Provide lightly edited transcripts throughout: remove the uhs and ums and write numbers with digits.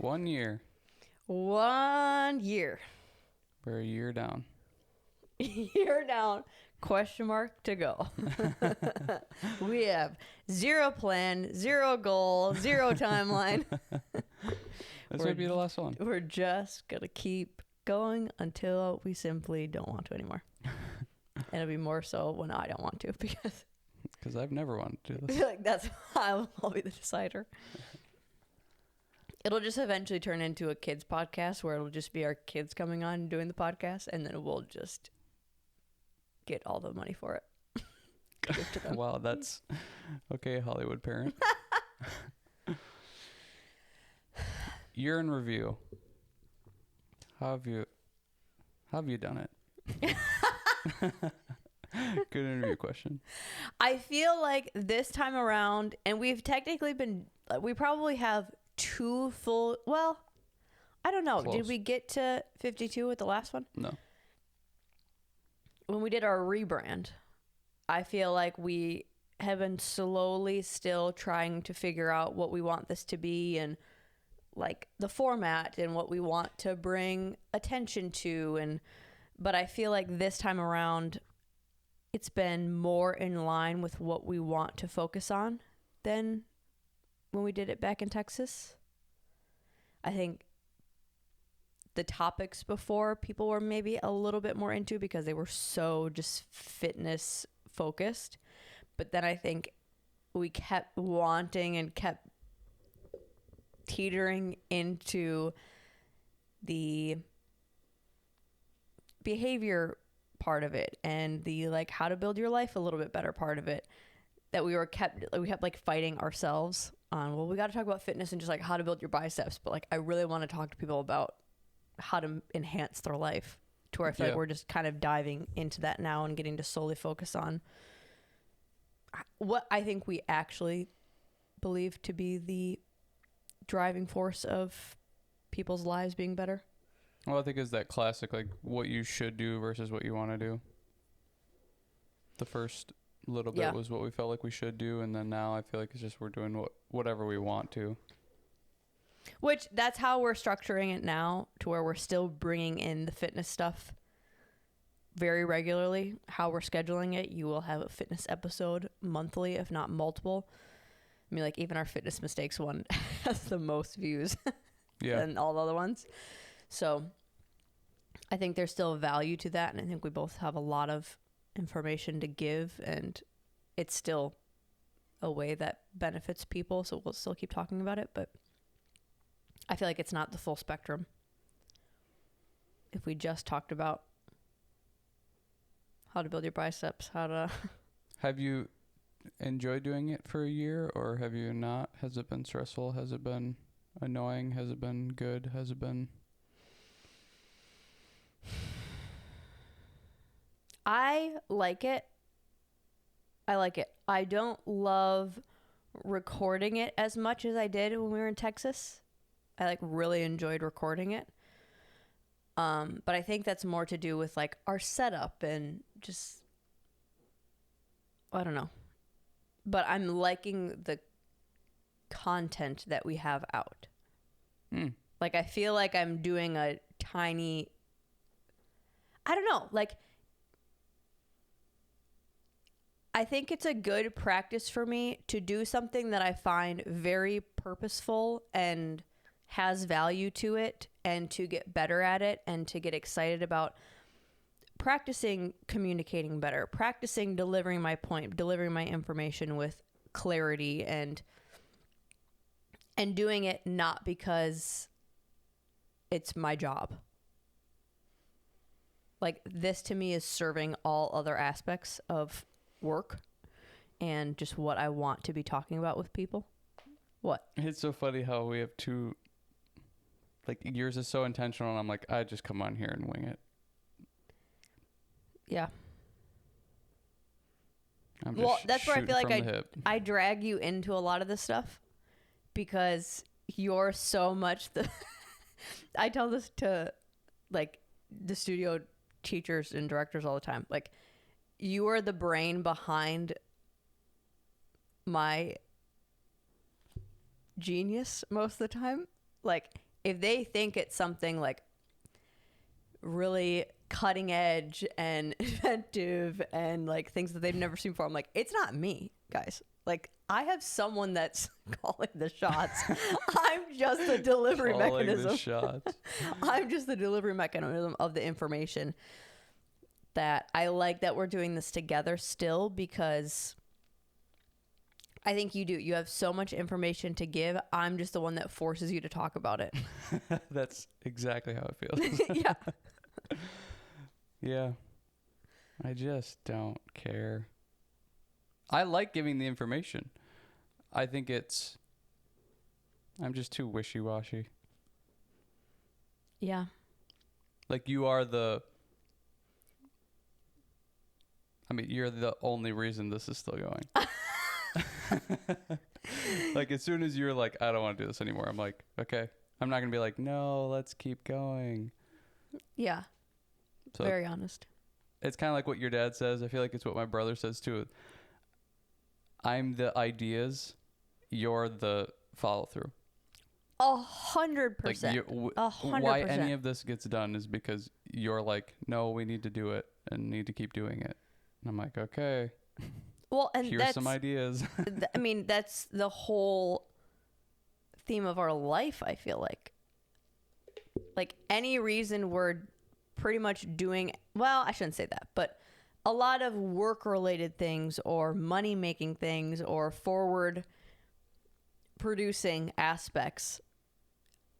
1 year. 1 year. We're a year down. Year down. Question mark to go. We have 0 plan, 0 goal, 0 timeline. This might be the last one. We're just going to keep going until we simply don't want to anymore. And it'll be more so when I don't want to, because I've never wanted to do I this. feel like that's I'll be the decider. It'll just eventually turn into a kids podcast where it'll just be our kids coming on and doing the podcast, and then we'll just get all the money for it. Give to them. Wow, that's okay, Hollywood parent. Year in review. How have you done it? Good interview question. I feel like this time around, and we've technically we probably have 2 full, well, I don't know. Close. Did we get to 52 with the last one? No. When we did our rebrand, I feel like we have been slowly still trying to figure out what we want this to be, and like the format and what we want to bring attention to. But I feel like this time around, it's been more in line with what we want to focus on than when we did it back in Texas. I think the topics before people were maybe a little bit more into because they were so just fitness focused. But then I think we kept wanting and kept teetering into the behavior part of it and the like how to build your life a little bit better part of it, that we kept like fighting ourselves on, well, we got to talk about fitness and just like how to build your biceps, but like I really want to talk to people about how to enhance their life, to where I feel like we're just kind of diving into that now and getting to solely focus on what I think we actually believe to be the driving force of people's lives being better. Well, I think it's that classic, like what you should do versus what you want to do. The first little bit was what we felt like we should do, and then now I feel like it's just we're doing whatever we want to. Which that's how we're structuring it now, to where we're still bringing in the fitness stuff very regularly. How we're scheduling it, you will have a fitness episode monthly, if not multiple. I mean, like even our fitness mistakes one has the most views than all the other ones. So I think there's still value to that, and I think we both have a lot of information to give, and it's still a way that benefits people, so we'll still keep talking about it, but I feel like it's not the full spectrum. If we just talked about how to build your biceps, how to... Have you enjoyed doing it for a year, or have you not? Has it been stressful? Has it been annoying? Has it been good? Has it been... I like it. I don't love recording it as much as I did when we were in Texas. I like really enjoyed recording it. But I think that's more to do with like our setup and just, I don't know. But I'm liking the content that we have out. Like I feel like I'm doing a tiny, I don't know, like I think it's a good practice for me to do something that I find very purposeful and has value to it, and to get better at it and to get excited about practicing communicating better, practicing delivering my point, delivering my information with clarity, and doing it not because it's my job. Like this to me is serving all other aspects of work and just what I want to be talking about with people. What? It's so funny how we have two, like yours is so intentional, and I'm like, I just come on here and wing it. Yeah. Well, that's where I feel like I drag you into a lot of this stuff because you're so much the... I tell this to like the studio teachers and directors all the time. Like, you are the brain behind my genius most of the time. Like, if they think it's something like really cutting edge and inventive and like things that they've never seen before, I'm like, it's not me, guys. Like, I have someone that's calling the shots. I'm just the delivery mechanism. The shots. I'm just the delivery mechanism of the information. That I like that we're doing this together still, because I think you do. You have so much information to give. I'm just the one that forces you to talk about it. That's exactly how it feels. Yeah. Yeah. I just don't care. I like giving the information. I think I'm just too wishy-washy. Yeah. Like, you're the only reason this is still going. Like, as soon as you're like, I don't want to do this anymore, I'm like, okay. I'm not going to be like, no, let's keep going. Yeah. So very honest. It's kind of like what your dad says. I feel like it's what my brother says too. I'm the ideas, you're the follow through. 100%. 100%. Why any of this gets done is because you're like, no, we need to do it and need to keep doing it. And I'm like, okay. Well, and here's some ideas. I mean, that's the whole theme of our life, I feel like. Like, any reason we're pretty much doing, well, I shouldn't say that, but a lot of work-related things or money-making things or forward-producing aspects,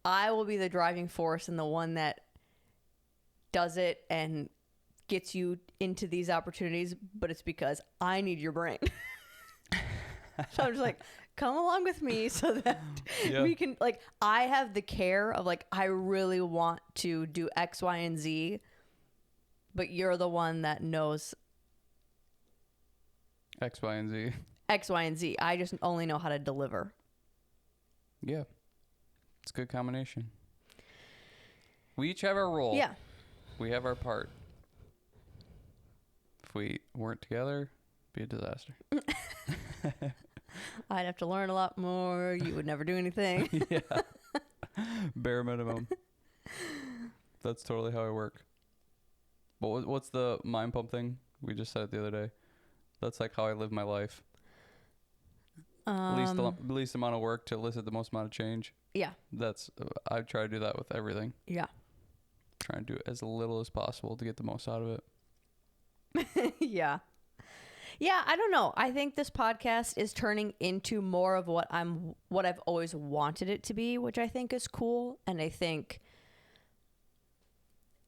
I will be the driving force and the one that does it and gets you into these opportunities, but it's because I need your brain. So I'm just like, come along with me so that we can, like, I have the care of, like, I really want to do X, Y, and Z, but you're the one that knows X, Y, and Z. X, Y, and Z. I just only know how to deliver. Yeah. It's a good combination. We each have our role. Yeah. We have our part. If we weren't together, it'd be a disaster. I'd have to learn a lot more. You would never do anything. Yeah. Bare minimum. That's totally how I work. But what's the mind pump thing? We just said it the other day. That's like how I live my life. Least amount of work to elicit the most amount of change. Yeah. I try to do that with everything. Yeah. Try and do as little as possible to get the most out of it. Yeah. Yeah, I don't know. I think this podcast is turning into more of what I've always wanted it to be, which I think is cool. And I think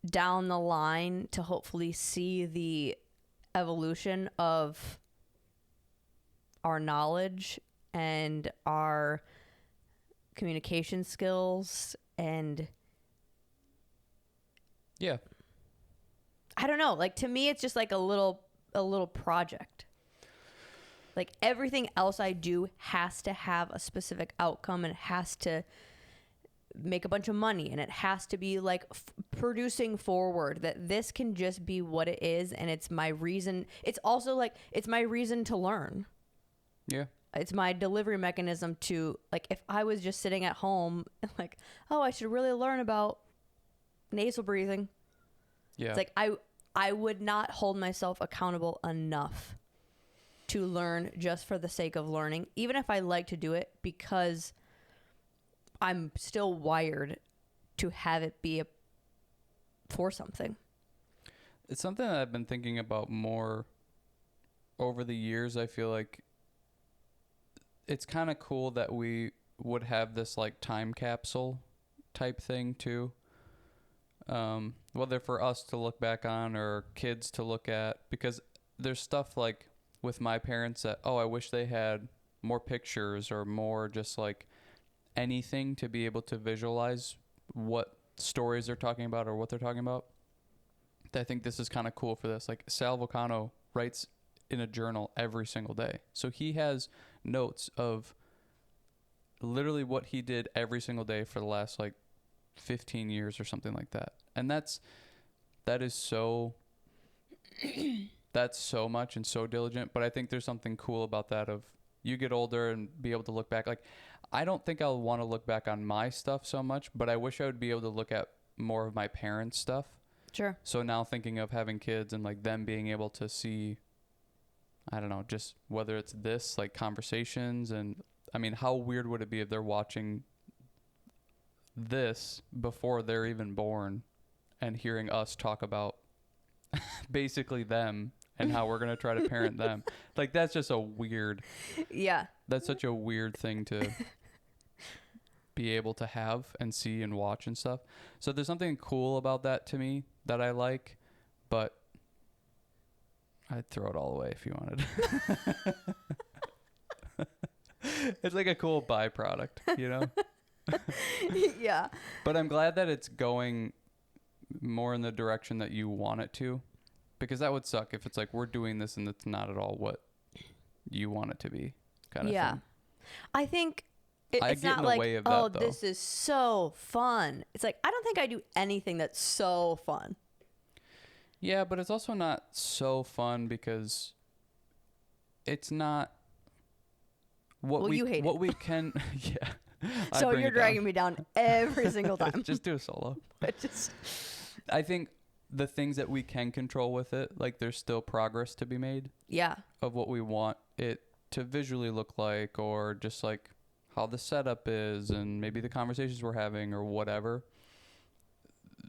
down the line to hopefully see the evolution of our knowledge and our communication skills, and yeah, I don't know, like, to me it's just like a little project. Like, everything else I do has to have a specific outcome, and it has to make a bunch of money, and it has to be like producing forward. That this can just be what it is, and it's my reason. It's also like, it's my reason to learn. Yeah. It's my delivery mechanism to, like, if I was just sitting at home like, oh, I should really learn about nasal breathing. Yeah. It's like, I would not hold myself accountable enough to learn just for the sake of learning, even if I like to do it, because I'm still wired to have it be for something. It's something that I've been thinking about more over the years. I feel like it's kind of cool that we would have this like time capsule type thing too. Whether for us to look back on or kids to look at, because there's stuff like with my parents that, oh, I wish they had more pictures or more just like anything to be able to visualize what stories they're talking about or what they're talking about. I think this is kind of cool for this. Like, Sal Volcano writes in a journal every single day. So he has notes of literally what he did every single day for the last like 15 years or something like that. And that is so that's so much and so diligent. But I think there's something cool about that, of you get older and be able to look back. Like, I don't think I'll want to look back on my stuff so much, but I wish I would be able to look at more of my parents' stuff. Sure. So now thinking of having kids and like them being able to see, I don't know, just whether it's this, like conversations, and I mean, how weird would it be if they're watching this before they're even born and hearing us talk about basically them and how we're going to try to parent them. Like, that's just a weird, Yeah. that's such a weird thing to be able to have and see and watch and stuff. So there's something cool about that to me that I like, but I'd throw it all away if you wanted. It's like a cool byproduct, you know? Yeah. But I'm glad that it's going more in the direction that you want it to, because that would suck if it's like we're doing this and it's not at all what you want it to be, kind of thing. I think it's get not in the like, way of that, oh, though. this is so fun. It's like, I don't think I do anything that's so fun. Yeah, but it's also not so fun because it's not what you hate what it. we can. Yeah. So you're dragging me down every single time. Just do a solo. But just I think the things that we can control with it, like there's still progress to be made. Yeah. Of what we want it to visually look like, or just like how the setup is and maybe the conversations we're having or whatever.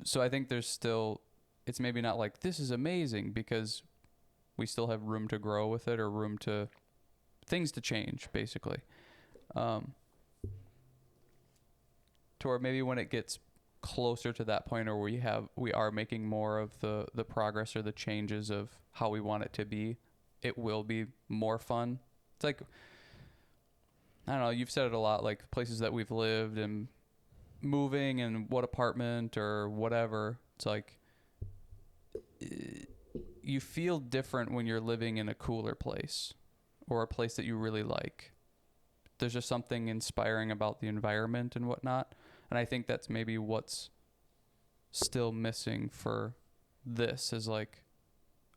So I think there's still, it's maybe not like this is amazing, because we still have room to grow with it, or room to things to change, basically. To where maybe when it gets closer to that point, or we are making more of the progress or the changes of how we want it to be, it will be more fun. It's like, I don't know, you've said it a lot, like places that we've lived and moving and what apartment or whatever. It's like you feel different when you're living in a cooler place or a place that you really like. There's just something inspiring about the environment and whatnot. And I think that's maybe what's still missing for this, is like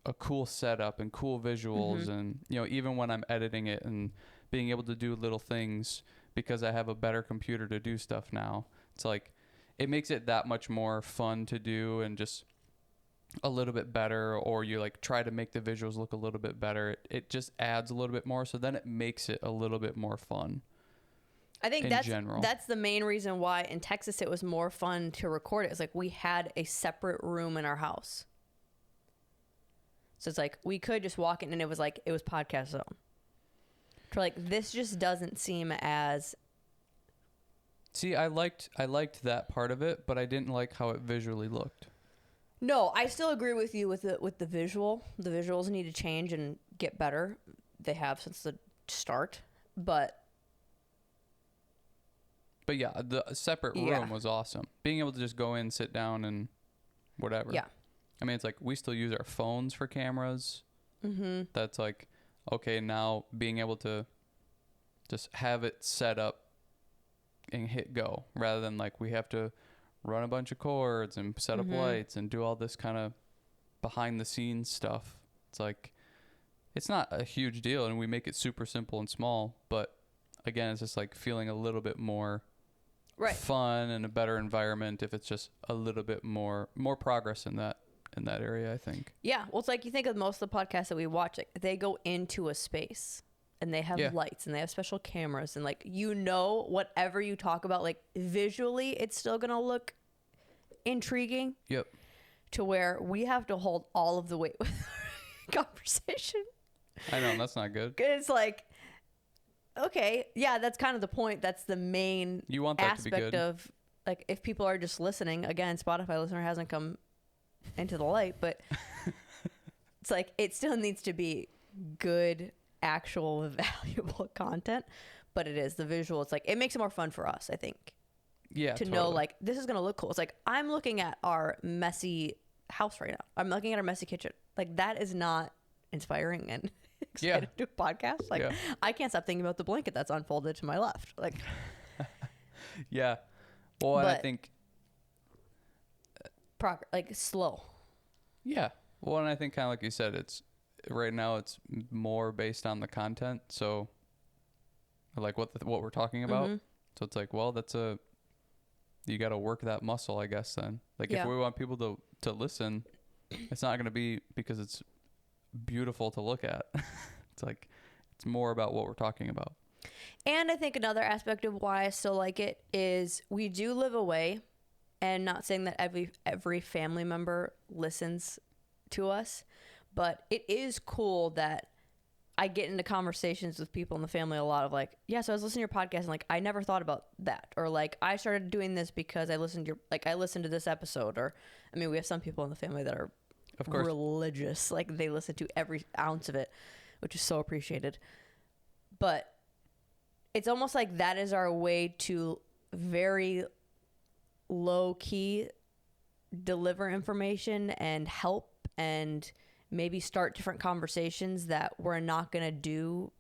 a cool setup and cool visuals. Mm-hmm. And, you know, even when I'm editing it and being able to do little things because I have a better computer to do stuff now, it's like, it makes it that much more fun to do and just a little bit better, or you like try to make the visuals look a little bit better. It just adds a little bit more. So then it makes it a little bit more fun. I think that's the main reason why in Texas it was more fun to record it. It's like we had a separate room in our house. So it's like we could just walk in and it was podcast zone. So like this just doesn't seem as. See, I liked that part of it, but I didn't like how it visually looked. No, I still agree with you with the visual. The visuals need to change and get better. They have since the start, But yeah, the separate room was awesome. Being able to just go in, sit down, and whatever. Yeah. I mean, it's like we still use our phones for cameras. Mm-hmm. That's like, okay, now being able to just have it set up and hit go, rather than like we have to run a bunch of cords and set up lights and do all this kind of behind the scenes stuff. It's like, it's not a huge deal, and we make it super simple and small, but again, it's just like feeling a little bit more fun and a better environment if it's just a little bit more progress in that area, I think. Yeah. Well, it's like you think of most of the podcasts that we watch, like, they go into a space and they have lights and they have special cameras, and like, you know, whatever you talk about, like visually, it's still going to look intriguing. Yep. To where we have to hold all of the weight with our conversation. I know, that's not good. It's like, okay, yeah, that's kind of the point. That's the main you want that aspect to be good. Of, like, if people are just listening, again, Spotify listener hasn't come into the light, but it's like, it still needs to be good, actual, valuable content, but it is the visual. It's like, it makes it more fun for us, I think. Yeah, to know, like, this is going to look cool. It's like, I'm looking at our messy house right now. I'm looking at our messy kitchen. Like, that is not inspiring and excited to do a podcast. Like, I can't stop thinking about the blanket that's unfolded to my left. Like, yeah. Well, and I think like slow. Yeah. Well, and I think kind of like you said, it's right now it's more based on the content. So like what we're talking about. Mm-hmm. So it's like, well, you got to work that muscle, I guess, then. Like, Yeah. if we want people to listen, it's not going to be because it's beautiful to look at. It's like, it's more about what we're talking about. And I think another aspect of why I still like it is we do live away, and not saying that every family member listens to us, but it is cool that I get into conversations with people in the family a lot of like, yeah, so I was listening to your podcast and like, I never thought about that. Or like, I started doing this because I listened to this episode. Or, I mean, we have some people in the family that are Of course. religious. Like they listen to every ounce of it, which is so appreciated. But it's almost like that is our way to very low key deliver information and help and maybe start different conversations that we're not going to do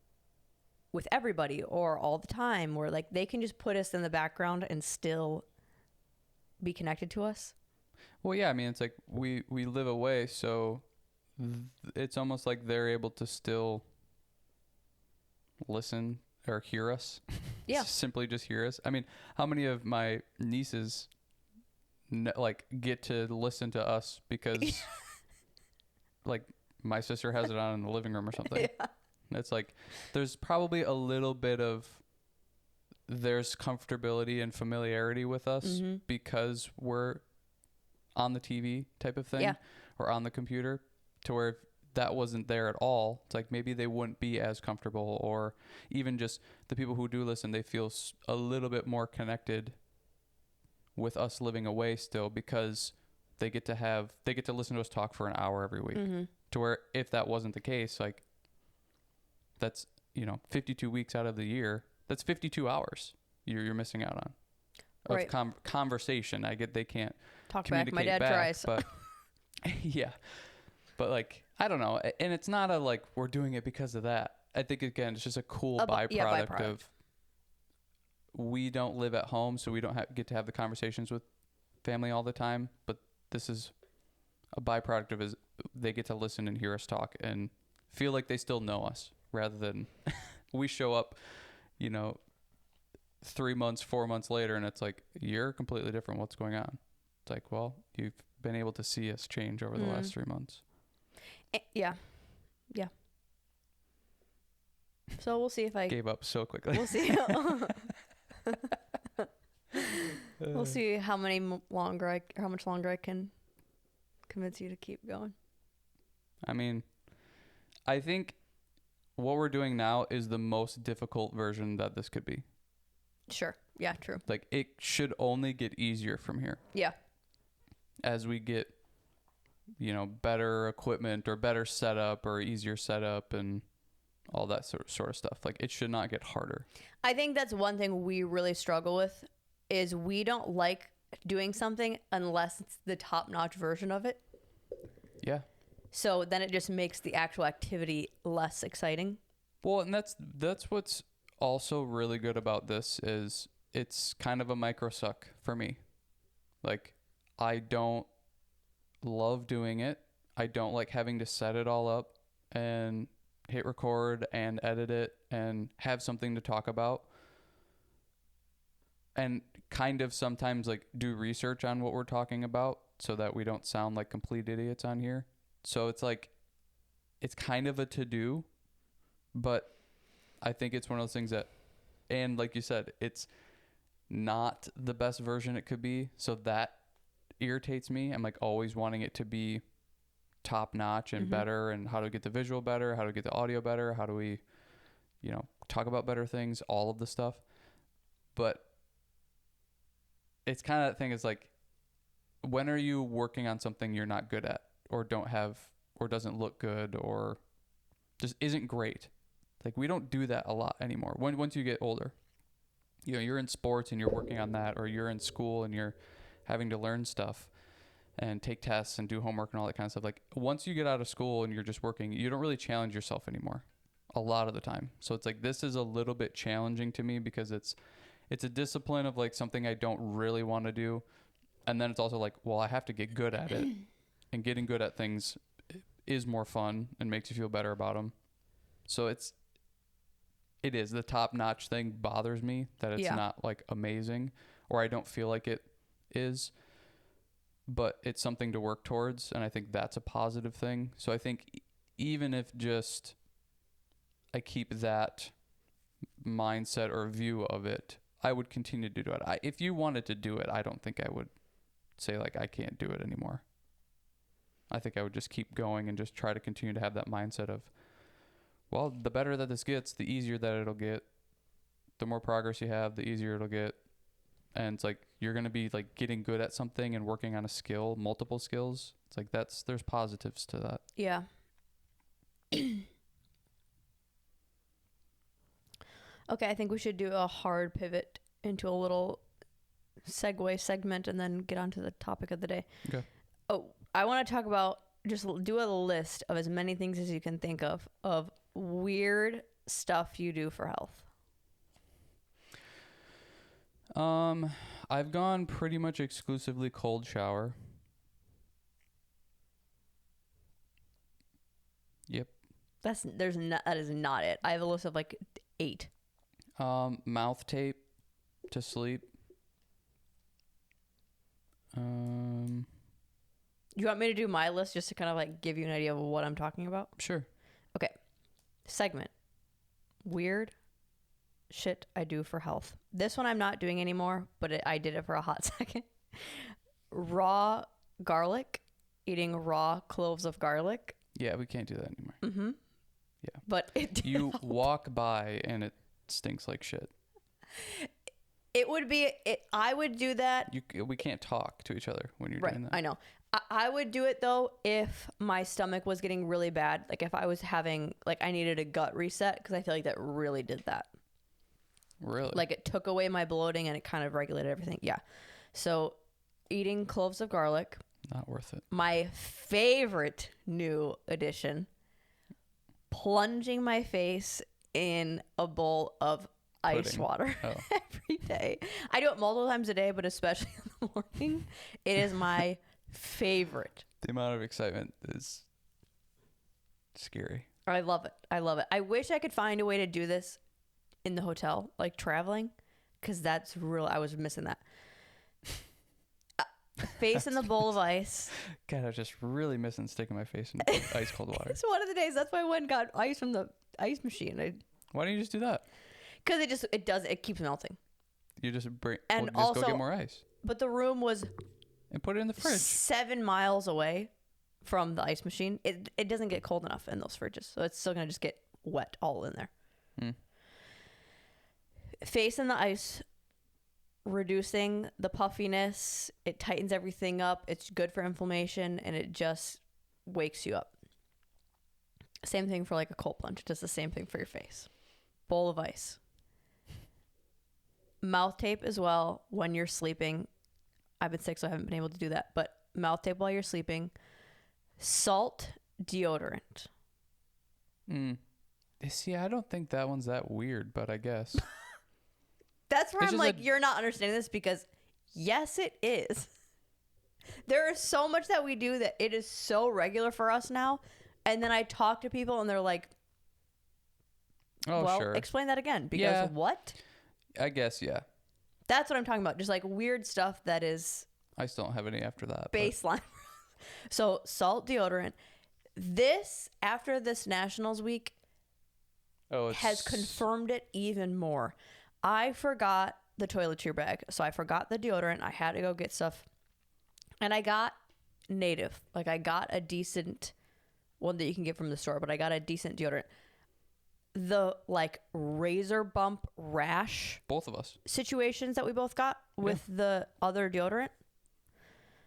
with everybody or all the time, where like they can just put us in the background and still be connected to us. Well, yeah, I mean, it's like we live away, so it's almost like they're able to still listen or hear us. Yeah. Simply just hear us. I mean, how many of my nieces like get to listen to us because like my sister has it on in the living room or something. Yeah. It's like there's probably a little bit of there's comfortability and familiarity with us because we're on the TV type of thing or on the computer, to where if that wasn't there at all, it's like maybe they wouldn't be as comfortable, or even just the people who do listen, they feel a little bit more connected with us living away still, because they get to listen to us talk for an hour every week. To where if that wasn't the case, like that's 52 weeks out of the year, that's 52 hours you're missing out on of right. Conversation. I get they can't talk communicate back. My dad back, tries, but yeah, but like I don't know, and it's not a like we're doing it because of that. I think again it's just a cool byproduct of we don't live at home, so we don't get to have the conversations with family all the time, but this is a byproduct of is they get to listen and hear us talk and feel like they still know us, rather than we show up 3 months 4 months later and it's like you're completely different. What's going on? It's like, well, you've been able to see us change over the last 3 months. Yeah. So we'll see if I gave up so quickly. We'll see. We'll see how much longer I can convince you to keep going. I mean, I think what we're doing now is the most difficult version that this could be. Sure. Yeah, true. Like it should only get easier from here. Yeah. As we get, better equipment or better setup or easier setup and all that sort of stuff. Like it should not get harder. I think that's one thing we really struggle with is we don't like doing something unless it's the top-notch version of it. Yeah. So then it just makes the actual activity less exciting. Well, and that's what's also really good about this is it's kind of a micro suck for me. Like I don't love doing it. I don't like having to set it all up and hit record and edit it and have something to talk about. And kind of sometimes like do research on what we're talking about so that we don't sound like complete idiots on here. So it's like, it's kind of a to-do, but I think it's one of those things that, and like you said, it's not the best version it could be. So that irritates me. I'm like always wanting it to be top notch and better, and how to get the visual better, how to get the audio better, how do we, talk about better things, all of the stuff. But it's kind of that thing is like, when are you working on something you're not good at or don't have or doesn't look good or just isn't great? Like we don't do that a lot anymore. Once you get older, you're in sports and you're working on that, or you're in school and you're having to learn stuff and take tests and do homework and all that kind of stuff. Like once you get out of school and you're just working, you don't really challenge yourself anymore a lot of the time. So it's like, this is a little bit challenging to me because it's a discipline of like something I don't really want to do. And then it's also like, well, I have to get good at it, and getting good at things is more fun and makes you feel better about them. So it is. The top-notch thing bothers me that it's not like amazing, or I don't feel like it is, but it's something to work towards, and I think that's a positive thing. So I think even if just I keep that mindset or view of it, I would continue to do it. If you wanted to do it, I don't think I would say like I can't do it anymore. I think I would just keep going and just try to continue to have that mindset of, well, the better that this gets, the easier that it'll get. The more progress you have, the easier it'll get. And it's like you're going to be like getting good at something and working on a skill, multiple skills. It's like there's positives to that. Yeah. Okay, I think we should do a hard pivot into a little segue segment and then get on to the topic of the day. Okay. Oh, I want to talk about, just do a list of as many things as you can think of weird stuff you do for health. I've gone pretty much exclusively cold shower. Yep. That is not it. I have a list of like 8. Mouth tape to sleep. You want me to do my list just to kind of like give you an idea of what I'm talking about? Sure. Okay. Segment. Weird shit I do for health. This one I'm not doing anymore, but I did it for a hot second. Raw garlic. Eating raw cloves of garlic. Yeah, we can't do that anymore. Mm-hmm. Yeah. But it did You help. walk by and it stinks like shit. It would be, I would do that. We can't talk to each other when you're Right, doing that. I know. I would do it though if my stomach was getting really bad. Like if I was having, like I needed a gut reset, because I feel like that really did that. Really? Like it took away my bloating and it kind of regulated everything. Yeah. So eating cloves of garlic. Not worth it. My favorite new addition, plunging my face in a bowl of ice water every day. I do it multiple times a day, but especially in the morning. It is my favorite. The amount of excitement is scary. I love it. I love it. I wish I could find a way to do this in the hotel, like traveling, because that's real. I was missing that. Face in the bowl of ice. God, I was just really missing sticking my face in ice cold water. It's one of the days. That's why I went and got ice from the ice machine. Why don't you just do that? Because it keeps melting. You just bring, And just also, go get more ice. But the room was and put it in the fridge. 7 miles away from the ice machine. It doesn't get cold enough in those fridges, so it's still gonna just get wet all in there. Face in the ice, reducing the puffiness. It tightens everything up. It's good for inflammation, and it just wakes you up. Same thing for like a cold plunge. It does the same thing for your face. Bowl of ice. Mouth tape as well when you're sleeping. I've been sick, so I haven't been able to do that. But mouth tape while you're sleeping. Salt deodorant. See, I don't think that one's that weird, but I guess. That's where I'm like, you're not understanding this, because yes, it is. There is so much that we do that it is so regular for us now. And then I talk to people and they're like, oh, well, sure. Explain that again. Because what? I guess, yeah. That's what I'm talking about. Just like weird stuff that is. I still don't have any after that. Baseline. So salt deodorant. This, after this Nationals week, has confirmed it even more. I forgot the toiletries bag. So I forgot the deodorant. I had to go get stuff. And I got Native. Like I got a decent one that you can get from the store, but I got a decent deodorant. The like razor bump rash. Both of us. Situations that we both got with the other deodorant.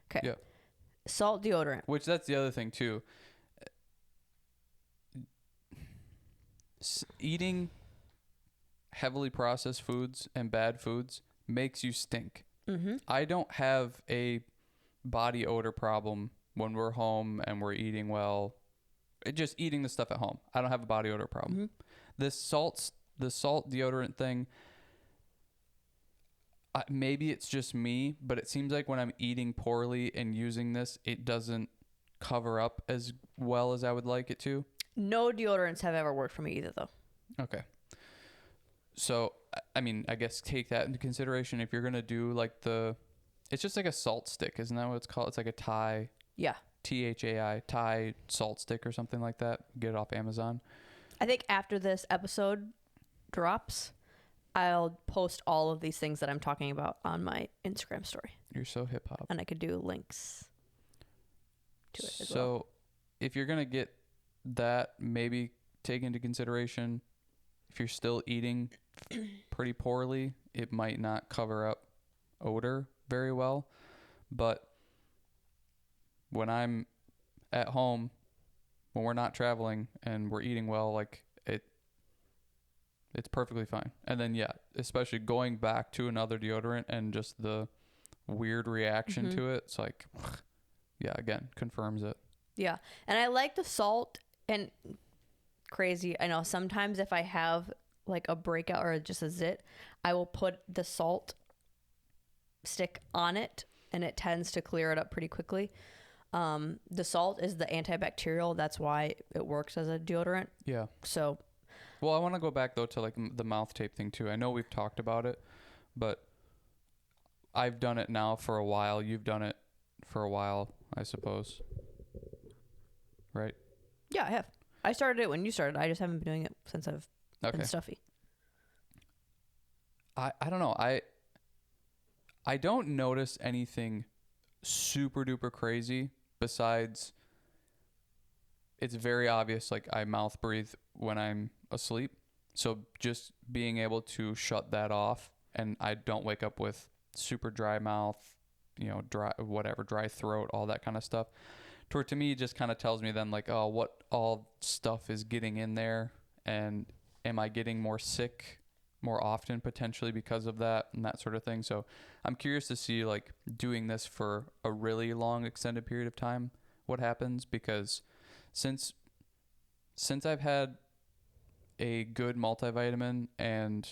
Okay. Yeah. Salt deodorant. Which that's the other thing too. Eating heavily processed foods and bad foods makes you stink. Mm-hmm. I don't have a body odor problem when we're home and we're eating well. Just eating the stuff at home. I don't have a body odor problem. Mm-hmm. The salt deodorant thing, maybe it's just me, but it seems like when I'm eating poorly and using this, it doesn't cover up as well as I would like it to. No deodorants have ever worked for me either, though. Okay. So, I mean, I guess take that into consideration if you're going to do like it's just like a salt stick. Isn't that what it's called? It's like a Thai. Yeah. THAI, Thai salt stick or something like that. Get it off Amazon. I think after this episode drops, I'll post all of these things that I'm talking about on my Instagram story. You're so hip hop. And I could do links to it as well. So if you're going to get that, maybe take into consideration if you're still eating pretty poorly, it might not cover up odor very well. But when I'm at home, when we're not traveling and we're eating well, like it's perfectly fine. And then, yeah, especially going back to another deodorant and just the weird reaction to it. It's like, yeah, again, confirms it. Yeah. And I like the salt and crazy. I know sometimes if I have like a breakout or just a zit, I will put the salt stick on it and it tends to clear it up pretty quickly. The salt is the antibacterial. That's why it works as a deodorant. Yeah. So. Well, I want to go back though to like the mouth tape thing too. I know we've talked about it, but I've done it now for a while. You've done it for a while, I suppose. Right? Yeah, I have. I started it when you started. I just haven't been doing it since I've been stuffy. I don't know. I don't notice anything super duper crazy besides it's very obvious like I mouth breathe when I'm asleep. So just being able to shut that off and I don't wake up with super dry mouth, dry throat, all that kind of stuff. To me, it just kind of tells me then like, oh, what all stuff is getting in there and am I getting more sick more often potentially because of that and that sort of thing. So I'm curious to see like doing this for a really long extended period of time, what happens, because since I've had a good multivitamin and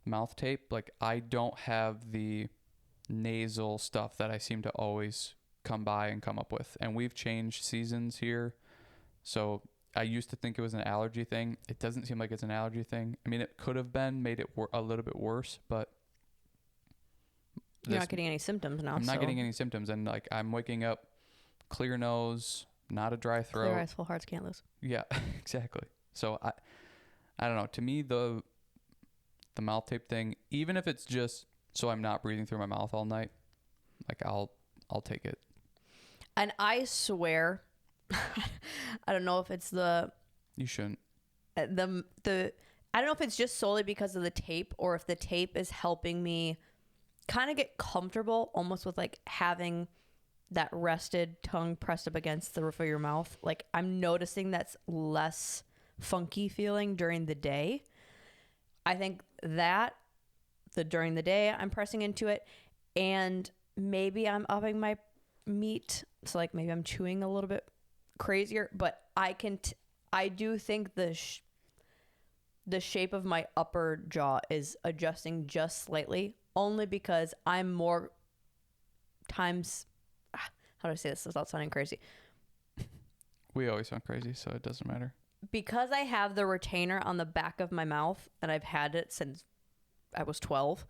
mouth tape, like I don't have the nasal stuff that I seem to always come by and come up with. And we've changed seasons here. So I used to think it was an allergy thing. It doesn't seem like it's an allergy thing. I mean, it could have made it a little bit worse, but you're not getting any symptoms now. I'm not getting any symptoms. And like I'm waking up clear nose, not a dry throat. Clear eyes, full hearts, can't lose. Yeah, exactly. So I don't know. To me, the mouth tape thing, even if it's just so I'm not breathing through my mouth all night, like I'll take it. And I swear, I don't know if it's you shouldn't. I don't know if it's just solely because of the tape or if the tape is helping me kind of get comfortable almost with like having that rested tongue pressed up against the roof of your mouth. Like I'm noticing that's less funky feeling during the day. I think that during the day I'm pressing into it and maybe I'm upping my meat. So like maybe I'm chewing a little bit crazier, but I do think the shape of my upper jaw is adjusting just slightly only because I'm more times, how do I say this without sounding crazy? We always sound crazy, so it doesn't matter. Because I have the retainer on the back of my mouth and I've had it since I was 12,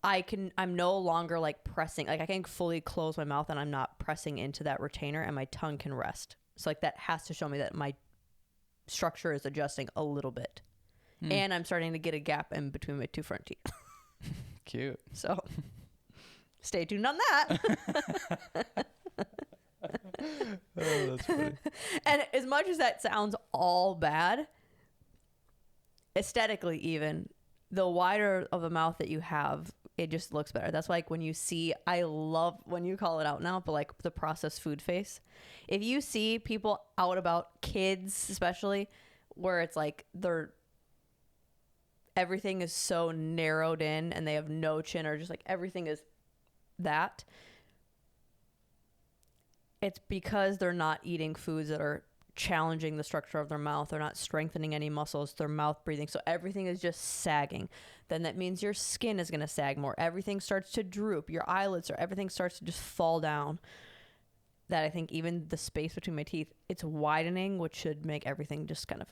I'm no longer like pressing, like I can fully close my mouth and I'm not pressing into that retainer and my tongue can rest. So like that has to show me that my structure is adjusting a little bit. And I'm starting to get a gap in between my two front teeth. Cute. So stay tuned on that. Oh, that's funny. And as much as that sounds all bad, aesthetically even, the wider of a mouth that you have, it just looks better. That's like when you see, I love when you call it out now, but like the processed food face. If you see people out about, kids especially, where it's like everything is so narrowed in and they have no chin or just like everything is that, it's because they're not eating foods that are challenging the structure of their mouth. They're not strengthening any muscles. They're mouth breathing. So everything is just sagging. Then that means your skin is going to sag more. Everything starts to droop. Your eyelids everything starts to just fall down. That I think even the space between my teeth, it's widening, which should make everything just kind of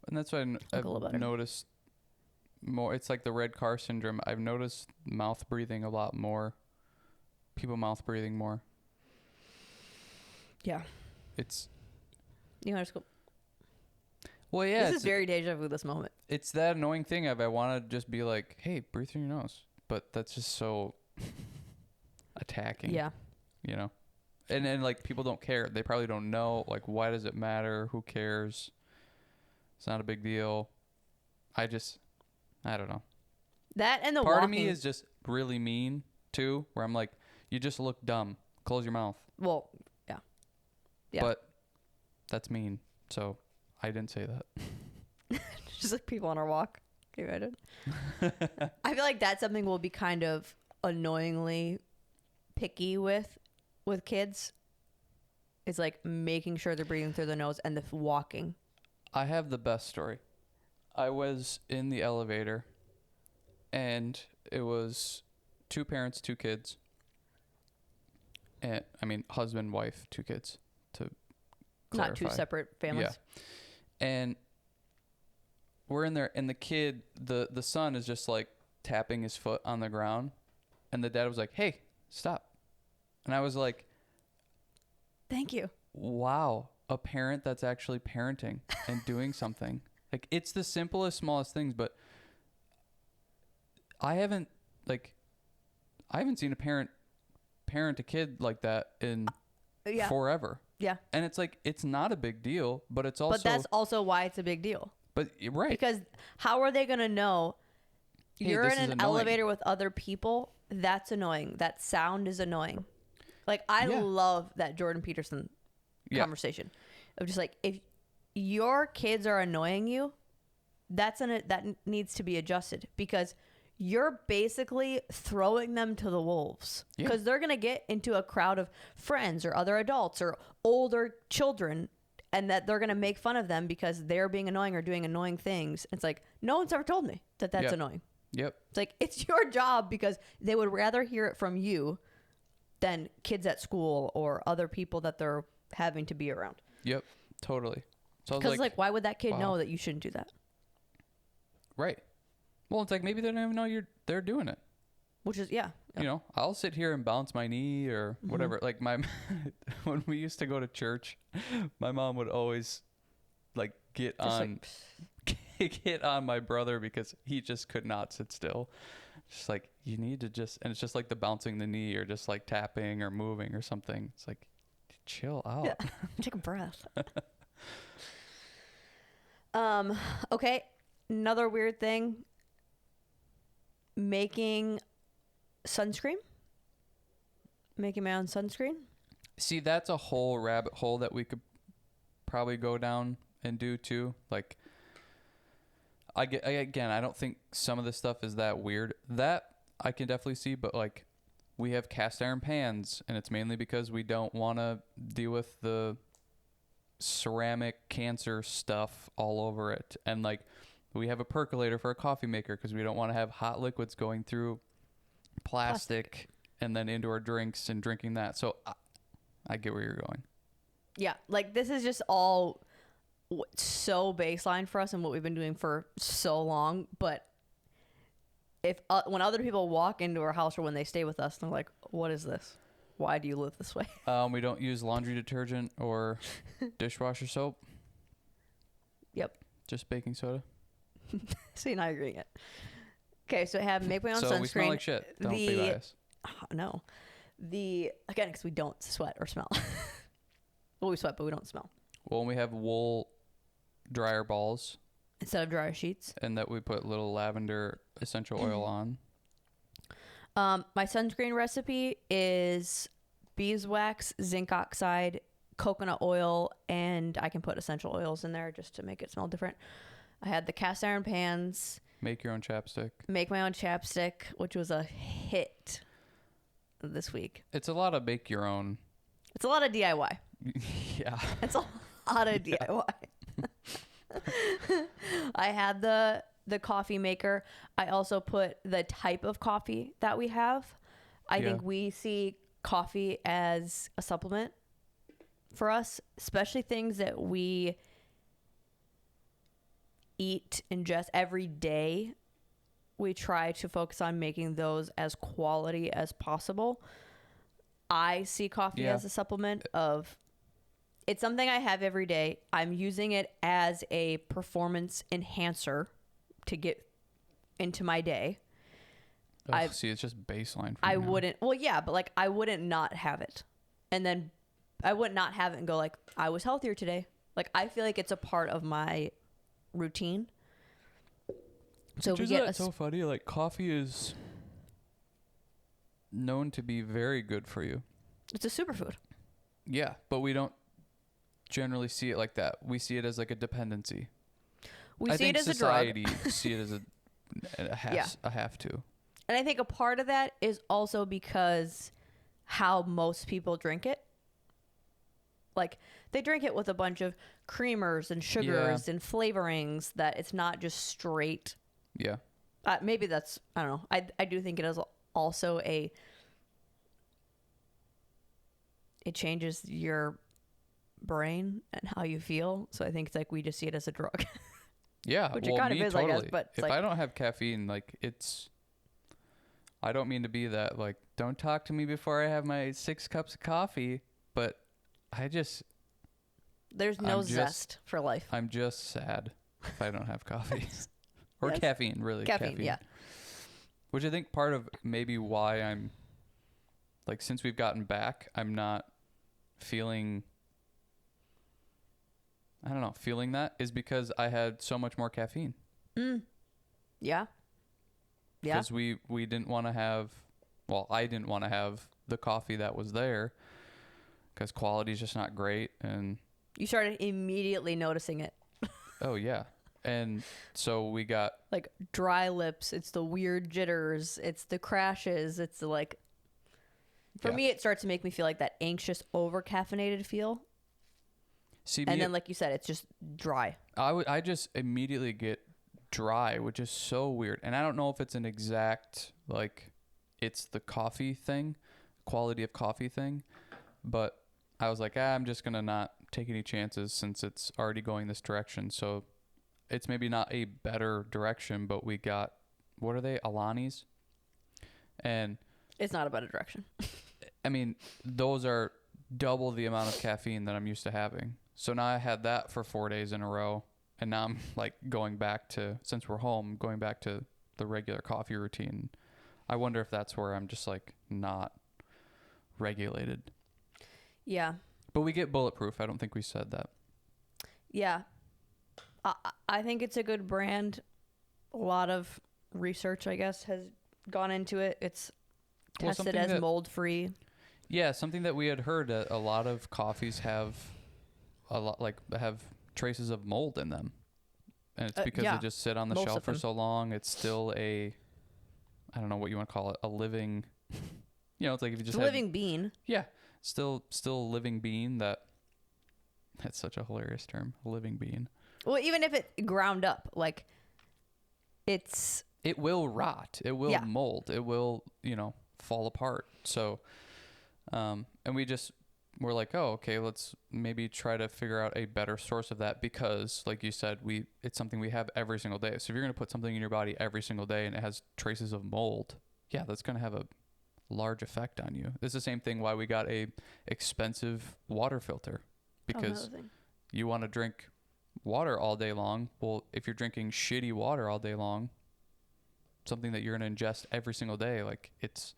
and that's why I've noticed more. It's like the red car syndrome. I've noticed mouth breathing a lot more. People mouth breathing more. Yeah. It's. You want to go? Well, yeah. This is very deja vu. This moment. It's that annoying thing of I want to just be like, hey, breathe through your nose, but that's just so attacking. Yeah. You know, and then like people don't care. They probably don't know. Like, why does it matter? Who cares? It's not a big deal. I don't know. That and the part walking. of me is just really mean too, where I'm like, you just look dumb. Close your mouth. Well, yeah. Yeah. But that's mean. So I didn't say that. Just like people on our walk. Can you imagine? I feel like that's something we'll be kind of annoyingly picky with kids. It's like making sure they're breathing through the nose and the walking. I have the best story. I was in the elevator and it was 2 parents, 2 kids. And I mean, husband, wife, 2 kids to clarify. Not 2 separate families. Yeah. And we're in there and the kid, the son is just like tapping his foot on the ground. And the dad was like, hey, stop. And I was like, thank you. Wow. A parent that's actually parenting and doing something. Like, it's the simplest, smallest things, but I haven't seen a parent a kid like that in forever. Yeah. And it's like, it's not a big deal, but it's also... But that's also why it's a big deal. But, right. Because how are they going to know you're in an elevator with other people? That's annoying. That sound is annoying. Like, I love that Jordan Peterson conversation of just like, if your kids are annoying you, that needs to be adjusted because you're basically throwing them to the wolves because they're going to get into a crowd of friends or other adults or older children and that they're going to make fun of them because they're being annoying or doing annoying things. It's like, no one's ever told me that that's annoying. Yep. It's like, it's your job because they would rather hear it from you than kids at school or other people that they're having to be around. Yep. Totally. So because like, why would that kid know that you shouldn't do that? Right. Well, it's like maybe they don't even know they're doing it. Which is, You know, I'll sit here and bounce my knee or whatever. Like when we used to go to church, my mom would always like get on my brother because he just could not sit still. Just like, you need to and it's just like the bouncing the knee or just like tapping or moving or something. It's like, chill out. Yeah. Take a breath. Okay. Another weird thing. Making sunscreen. Making my own sunscreen. See, that's a whole rabbit hole that we could probably go down and do too. Like, I don't think some of this stuff is that weird. That I can definitely see, but like, we have cast iron pans, and it's mainly because we don't want to deal with the ceramic cancer stuff all over it. And like, we have a percolator for a coffee maker because we don't want to have hot liquids going through plastic and then into our drinks and drinking that. So I get where you're going. Yeah. Like, this is just all so baseline for us and what we've been doing for so long. But if when other people walk into our house or when they stay with us, they're like, what is this? Why do you live this way? We don't use laundry detergent or dishwasher soap. Yep. Just baking soda. See, now you're agreeing it. Okay, so I have make my own sunscreen. So we smell like shit. Don't be biased. No. Again, because we don't sweat or smell. Well, we sweat, but we don't smell. Well, we have wool dryer balls. Instead of dryer sheets. And that we put little lavender essential oil on. My sunscreen recipe is beeswax, zinc oxide, coconut oil, and I can put essential oils in there just to make it smell different. I had the cast iron pans. Make your own chapstick. Make my own chapstick, which was a hit this week. It's a lot of make your own. It's a lot of DIY. Yeah. It's a lot of DIY. I had the coffee maker. I also put the type of coffee that we have. I think we see coffee as a supplement for us, especially things that we eat, ingest every day. we try to focus on making those as quality as possible. I see coffee as a supplement of, it's something I have every day. I'm using it as a performance enhancer to get into my day. See, it's just baseline for I me now. wouldn't, well, yeah, but like I wouldn't not have it. And then I would not have it and go like, I was healthier today. Like, I feel like it's a part of my routine. So Which is so funny. Like, coffee is known to be very good for you. It's a superfood. Yeah, but we don't generally see it like that. We see it as like a dependency. We see it as a drug. I think society see it as a have to. And I think a part of that is also because how most people drink it. Like, they drink it with a bunch of creamers and sugars and flavorings, that it's not just straight. Yeah. Maybe that's, I don't know. I do think it is also it changes your brain and how you feel. So I think it's like we just see it as a drug. Yeah. Which it kind of is, totally. I guess. But if I don't have caffeine, like, I don't mean to be that, like, don't talk to me before I have my 6 cups of coffee, but there's no zest for life. I'm just sad if I don't have coffee. Or caffeine, really. Caffeine, yeah. Which I think part of maybe why I'm, like, since we've gotten back, I'm not feeling that is because I had so much more caffeine. Yeah. Because we didn't want to have, well, I didn't want to have the coffee that was there because quality is just not great. And you started immediately noticing it. Oh, yeah. And so we got like dry lips. It's the weird jitters. It's the crashes. It's the, like, for me, it starts to make me feel like that anxious, over caffeinated feel. See, and then, like you said, it's just dry. I just immediately get dry, which is so weird. And I don't know if it's an exact, like, it's the coffee thing, quality of coffee thing. But I was like, I'm just going to not take any chances since it's already going this direction. So it's maybe not a better direction, but we got, what are they? Alani's? And it's not a better direction. I mean, those are double the amount of caffeine that I'm used to having. So now I had that for 4 days in a row. And now I'm like going back to, since we're home, going back to the regular coffee routine. I wonder if that's where I'm just like not regulated. Yeah. But we get Bulletproof. I don't think we said that. Yeah. I think it's a good brand. A lot of research, I guess, has gone into it. It's tested as mold free. Yeah, something that we had heard that a lot of coffees have have traces of mold in them, and it's because they just sit on the shelf for so long. It's still I don't know what you want to call it, a living, it's like if you just living bean. Yeah, still a living bean. That's such a hilarious term, a living bean. Well, even if it ground up, like, it will rot, it will mold, it will fall apart. So and we're like, oh, okay, let's maybe try to figure out a better source of that, because like you said, it's something we have every single day. So if you're going to put something in your body every single day and it has traces of mold, that's going to have a large effect on you. It's the same thing why we got a expensive water filter, because you want to drink water all day long. Well, if you're drinking shitty water all day long, something that you're going to ingest every single day, like, it's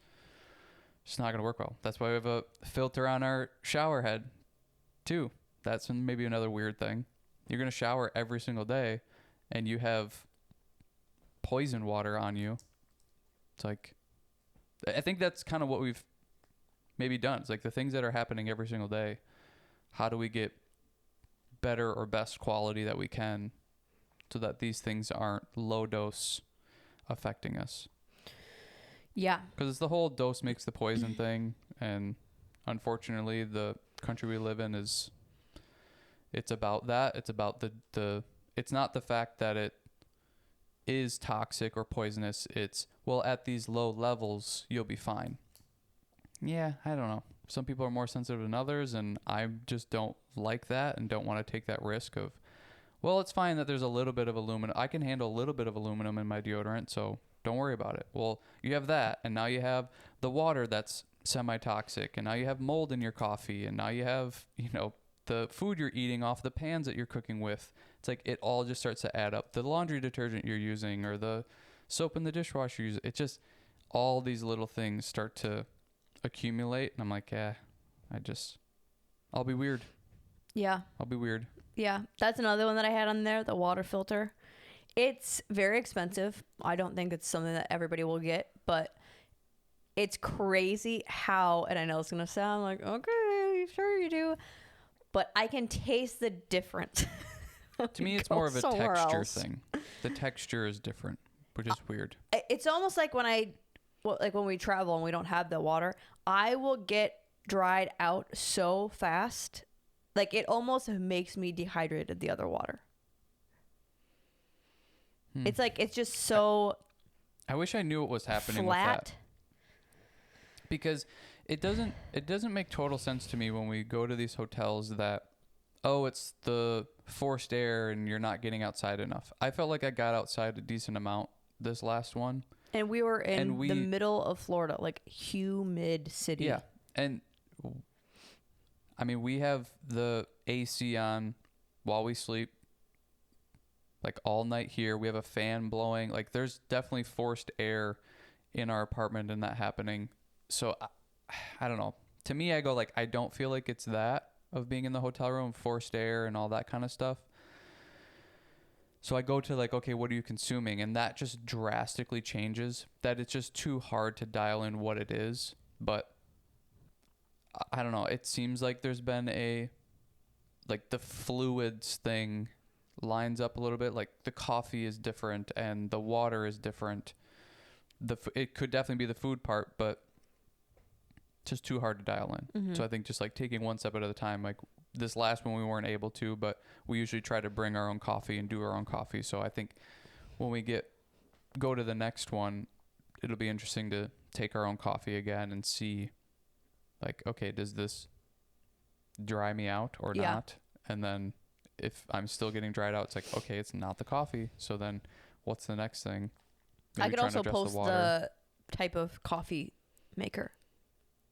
not going to work well. That's why we have a filter on our shower head too. That's maybe another weird thing. You're going to shower every single day and you have poison water on you. It's like, I think that's kind of what we've maybe done. It's like the things that are happening every single day. How do we get better or best quality that we can so that these things aren't low dose affecting us? Yeah. Because it's the whole dose makes the poison thing. And unfortunately, the country we live in it's about that. It's about it's not the fact that it is toxic or poisonous. It's, well, at these low levels, you'll be fine. Yeah, I don't know. Some people are more sensitive than others, and I just don't like that and don't want to take that risk of, well, it's fine that there's a little bit of aluminum. I can handle a little bit of aluminum in my deodorant, so Don't worry about it. Well, you have that, and now you have the water that's semi-toxic, and now you have mold in your coffee, and now you have, the food you're eating off the pans that you're cooking with. It's like it all just starts to add up. The laundry detergent you're using or the soap in the dishwasher you're using, it just, all these little things start to accumulate, and I'm like, I'll be weird. Yeah. I'll be weird. Yeah. That's another one that I had on there, the water filter. It's very expensive. I don't think it's something that everybody will get, but it's crazy how, and I know it's going to sound like, okay, sure you do, but I can taste the difference. To me, it's more of a texture thing. The texture is different, which is weird. It's almost like when we travel and we don't have the water, I will get dried out so fast. Like, it almost makes me dehydrated, the other water. It's like, it's just so I wish I knew what was happening flat. with that. Because it doesn't make total sense to me when we go to these hotels that, it's the forced air and you're not getting outside enough. I felt like I got outside a decent amount this last one. And we were in the middle of Florida, like humid city. Yeah. And I mean, we have the AC on while we sleep, like all night here. We have a fan blowing. Like, there's definitely forced air in our apartment and that happening. So I don't know. To me, I go like, I don't feel like it's that of being in the hotel room, forced air and all that kind of stuff. So I go to like, okay, what are you consuming? And that just drastically changes. That it's just too hard to dial in what it is. But I don't know. It seems like there's been the fluids thing lines up a little bit. Like, the coffee is different and the water is different. It could definitely be the food part, but just too hard to dial in. Mm-hmm. So I think just like taking one step at a time. Like, this last one we weren't able to, but we usually try to bring our own coffee and do our own coffee. So I think when we go to the next one, it'll be interesting to take our own coffee again and see, like, okay, does this dry me out or not? And then if I'm still getting dried out, it's like, okay, it's not the coffee. So then what's the next thing? Maybe I could also post the type of coffee maker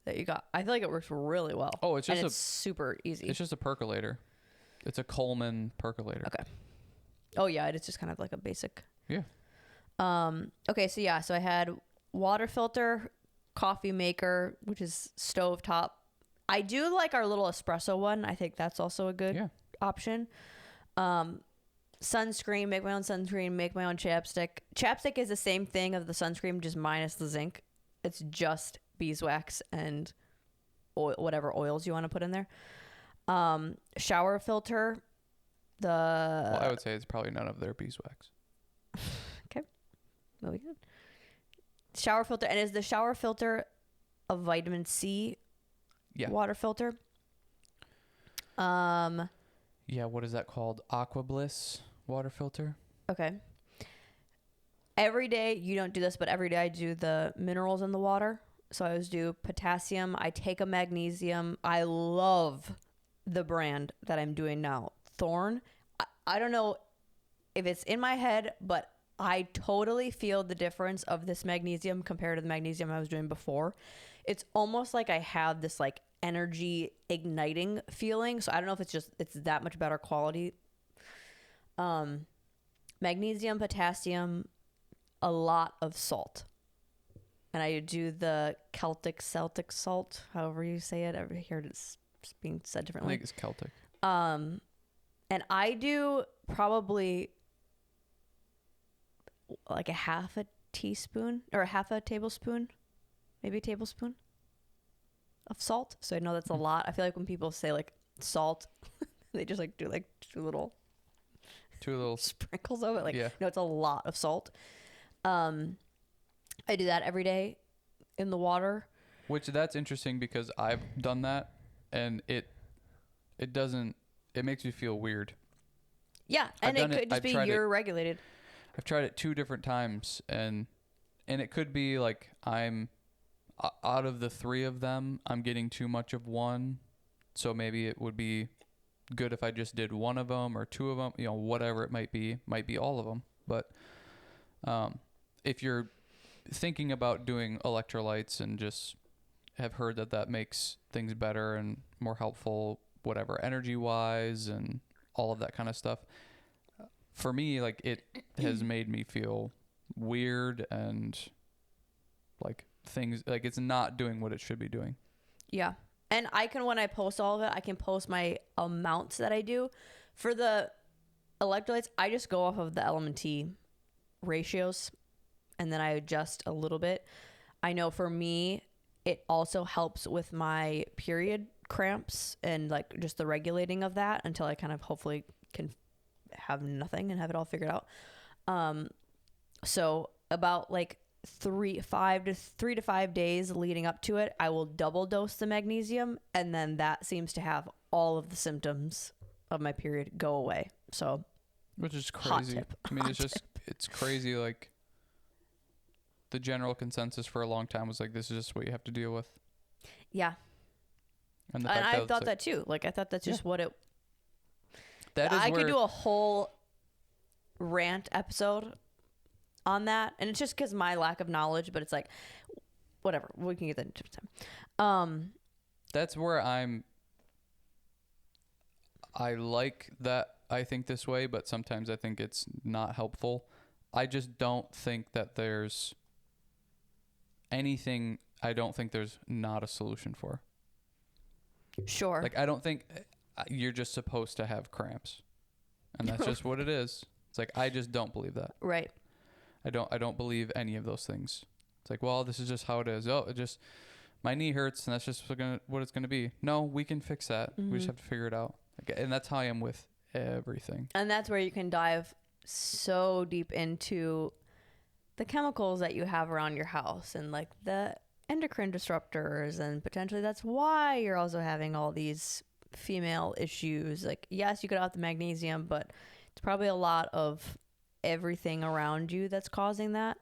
that you got. I feel like it works really well. Oh, it's just it's super easy. It's just a percolator. It's a Coleman percolator. Okay. Oh yeah, it's just kind of like a basic. Yeah. Okay, so I had water filter, coffee maker, which is stovetop. I do like our little espresso one. I think that's also a good option. Sunscreen, make my own sunscreen, make my own chapstick. Chapstick is the same thing of the sunscreen, just minus the zinc. It's just beeswax and oil, whatever oils you want to put in there. Shower filter. I would say it's probably none of their beeswax. Okay. Really good. Shower filter. And is the shower filter a vitamin C water filter? Yeah, what is that called? Aqua Bliss water filter. Okay. Every day, you don't do this, but every day I do the minerals in the water. So I always do potassium. I take a magnesium. I love the brand that I'm doing now. Thorn. I don't know if it's in my head, but I totally feel the difference of this magnesium compared to the magnesium I was doing before. It's almost like I have this like energy igniting feeling. So I don't know if it's that much better quality. Magnesium, potassium, a lot of salt. And I do the Celtic salt, however you say it. I've heard it's being said differently. I think it's Celtic. And I do probably like a half a teaspoon or a half a tablespoon, maybe a tablespoon of salt. So I know that's a lot. I feel like when people say like salt, they just like do like two little sprinkles of it. Like, no, it's a lot of salt. I do that every day in the water. Which that's interesting because I've done that and it makes me feel weird. Yeah, and it could just be you're regulated. I've tried it 2 different times and it could be like I'm out of the 3 of them, I'm getting too much of one. So maybe it would be good if I just did 1 of them or 2 of them, whatever it might be all of them. But if you're thinking about doing electrolytes and just have heard that makes things better and more helpful, whatever, energy wise and all of that kind of stuff. For me, like, it has made me feel weird and like things, like, it's not doing what it should be doing. Yeah. And I can, when I post all of it, I can post my amounts that I do. For the electrolytes, I just go off of the LMT ratios and then I adjust a little bit. I know for me, it also helps with my period cramps and like just the regulating of that until I kind of hopefully can have nothing and have it all figured out. So about like 3 to 5 days leading up to it, I will double dose the magnesium, and then that seems to have all of the symptoms of my period go away. So, which is crazy. I mean, it's crazy. Like, the general consensus for a long time was like, this is just what you have to deal with. Yeah. And I thought that too. Like, I thought that's just what it. That is. I could do a whole rant episode on that, and it's just because my lack of knowledge. But it's like, whatever. We can get that into time. That's where I like that. I think this way, but sometimes I think it's not helpful. I just don't think that there's anything. I don't think there's not a solution for. Sure. Like, I don't think you're just supposed to have cramps, and that's just what it is. It's like, I just don't believe that. Right. I don't believe any of those things. It's like, well, this is just how it is. Oh, it just, my knee hurts and that's just what it's going to be. No, we can fix that. Mm-hmm. We just have to figure it out. Like, and that's how I am with everything. And that's where you can dive so deep into the chemicals that you have around your house and like the endocrine disruptors, and potentially that's why you're also having all these female issues. Like, yes, you could have the magnesium, but it's probably a lot of everything around you that's causing that,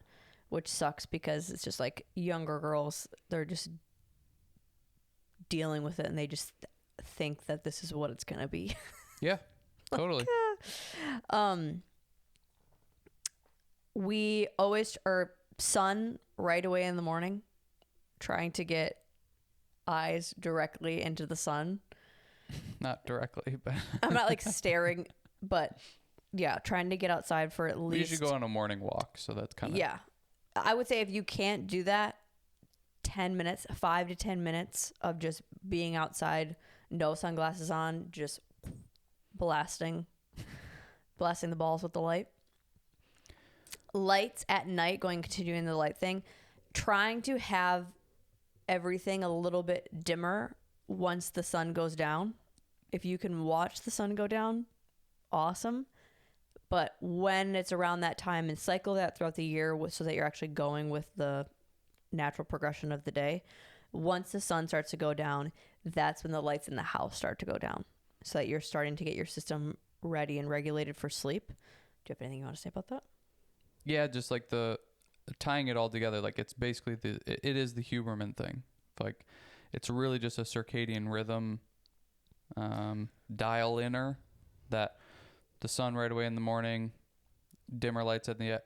which sucks because it's just like younger girls, they're just dealing with it and they just think that this is what it's gonna be. Yeah, totally. We always sun right away in the morning, trying to get eyes directly into the sun. Not directly, but I'm not like staring, but yeah, trying to get outside for at least. You should go on a morning walk, so that's kind of. Yeah, I would say if you can't do that, 5 to 10 minutes of just being outside, no sunglasses on, just blasting the balls with the light. Lights at night, continuing the light thing, trying to have everything a little bit dimmer once the sun goes down. If you can watch the sun go down, awesome. But when it's around that time, and cycle that throughout the year so that you're actually going with the natural progression of the day. Once the sun starts to go down, that's when the lights in the house start to go down, so that you're starting to get your system ready and regulated for sleep. Do you have anything you want to say about that? Yeah, just like the tying it all together, like it's basically it is the Huberman thing. Like, it's really just a circadian rhythm dial inner that the sun right away in the morning, dimmer lights at the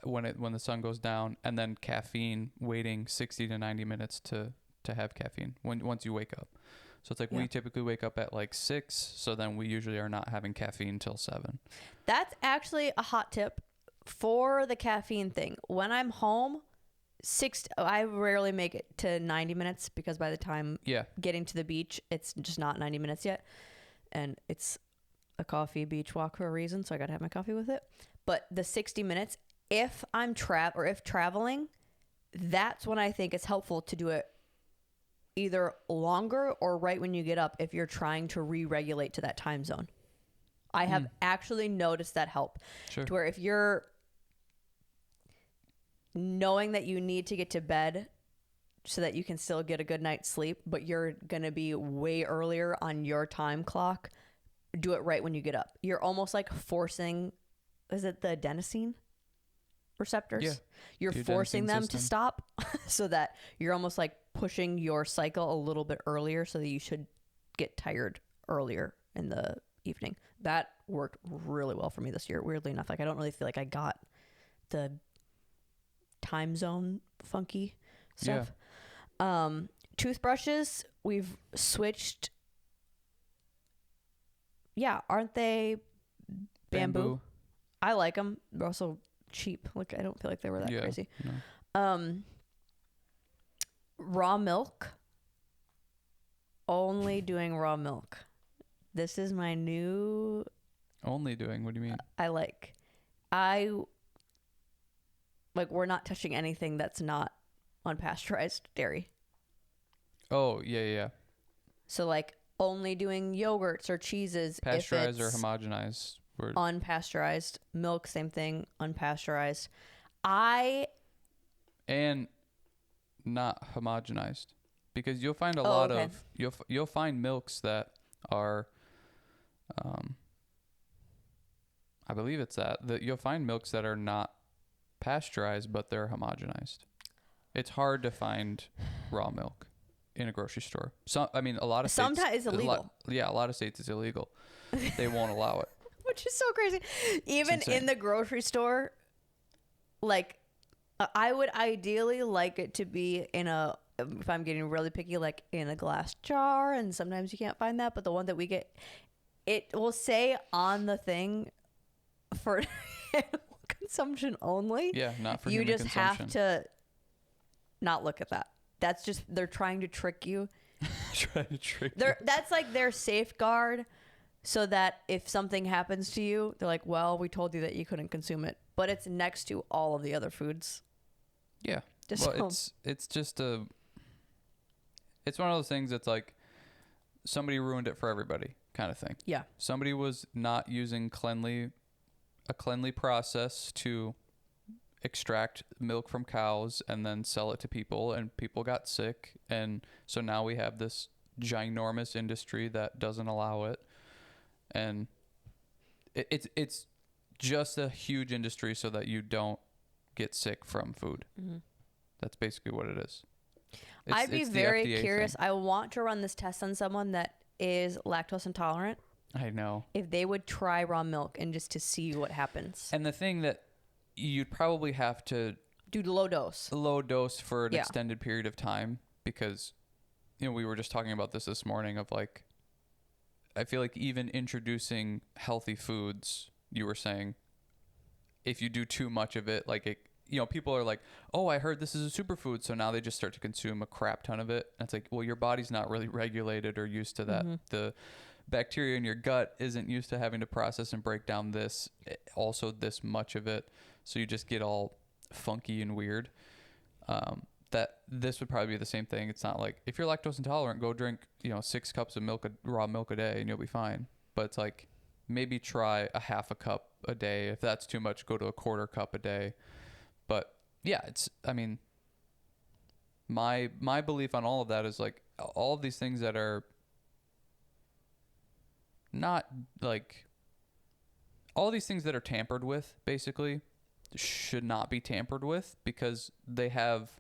when the sun goes down, and then caffeine waiting 60 to 90 minutes to have caffeine once you wake up. So it's like, we typically wake up at like 6, so then we usually are not having caffeine till 7. That's actually a hot tip for the caffeine thing. When I'm home, I rarely make it to 90 minutes because by the time getting to the beach, it's just not 90 minutes yet. And it's a coffee beach walk for a reason, so I got to have my coffee with it. But the 60 minutes, if I'm traveling, that's when I think it's helpful to do it either longer or right when you get up if you're trying to re-regulate to that time zone. I have actually noticed that help. Sure. To where if you're knowing that you need to get to bed so that you can still get a good night's sleep, but you're going to be way earlier on your time clock, do it right when you get up. You're almost like forcing, is it the adenosine receptors? Yeah. You're forcing them to stop so that you're almost like pushing your cycle a little bit earlier so that you should get tired earlier in the evening. That worked really well for me this year, weirdly enough. Like, I don't really feel like I got the time zone funky stuff. Toothbrushes, we've switched. Yeah, aren't they bamboo? I like them. They're also cheap. Like, I don't feel like they were that crazy. No. Raw milk. Only doing raw milk. This is my new... Only doing? What do you mean? We're not touching anything that's not unpasteurized dairy. Oh, yeah. So, like, only doing yogurts or cheeses. Pasteurized or homogenized? Unpasteurized. Milk, same thing. Unpasteurized. And not homogenized. Because you'll find a lot of... You'll find milks that are... I believe it's that you'll find milks that are not pasteurized, but they're homogenized. It's hard to find raw milk in a grocery store. A lot of states... Sometimes it's illegal. A lot of states it's illegal. They won't allow it. Which is so crazy. Even in the grocery store, like, I would ideally like it to be if I'm getting really picky, like in a glass jar, and sometimes you can't find that, but the one that we get, it will say on the thing for animal consumption only. Yeah, not for human consumption. You just have to not look at that. That's just, they're trying to trick you. That's like their safeguard, so that if something happens to you, they're like, well, we told you that you couldn't consume it, but it's next to all of the other foods. Yeah. It's one of those things that's like somebody ruined it for everybody kind of thing. Yeah. Somebody was not using a cleanly process to extract milk from cows and then sell it to people, and people got sick, and so now we have this ginormous industry that doesn't allow it, and it's just a huge industry so that you don't get sick from food. Mm-hmm. That's basically what it is. I'd be very curious. Thing. I want to run this test on someone that is lactose intolerant. I know. If they would try raw milk and just to see what happens. And the thing that you'd probably have to do low dose for an extended period of time, because, we were just talking about this morning of like, I feel like even introducing healthy foods, you were saying, if you do too much of it, like people are like, oh, I heard this is a superfood, so now they just start to consume a crap ton of it. And it's like, well, your body's not really regulated or used to that. Mm-hmm. The bacteria in your gut isn't used to having to process and break down this much of it, so you just get all funky and weird. That this would probably be the same thing. It's not like, if you're lactose intolerant, go drink 6 cups of raw milk a day and you'll be fine. But it's like, maybe try a half a cup a day. If that's too much, go to a quarter cup a day. But yeah, my belief on all of that is like, all of these things that are not like, all these things that are tampered with basically should not be tampered with, because they have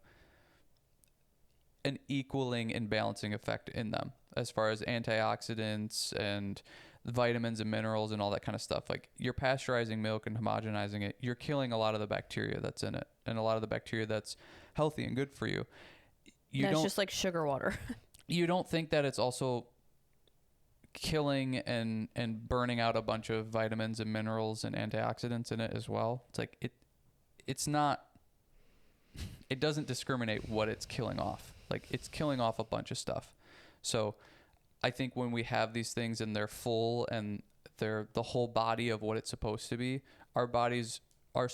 an equaling and balancing effect in them as far as antioxidants and vitamins and minerals and all that kind of stuff. Like, you're pasteurizing milk and homogenizing it, you're killing a lot of the bacteria that's in it, and a lot of the bacteria that's healthy and good for you. It's just like sugar water. You don't think that it's also killing and burning out a bunch of vitamins and minerals and antioxidants in it as well? It's like, it's not, it doesn't discriminate what it's killing off. Like, it's killing off a bunch of stuff. So I think when we have these things and they're full and they're the whole body of what it's supposed to be, our bodies are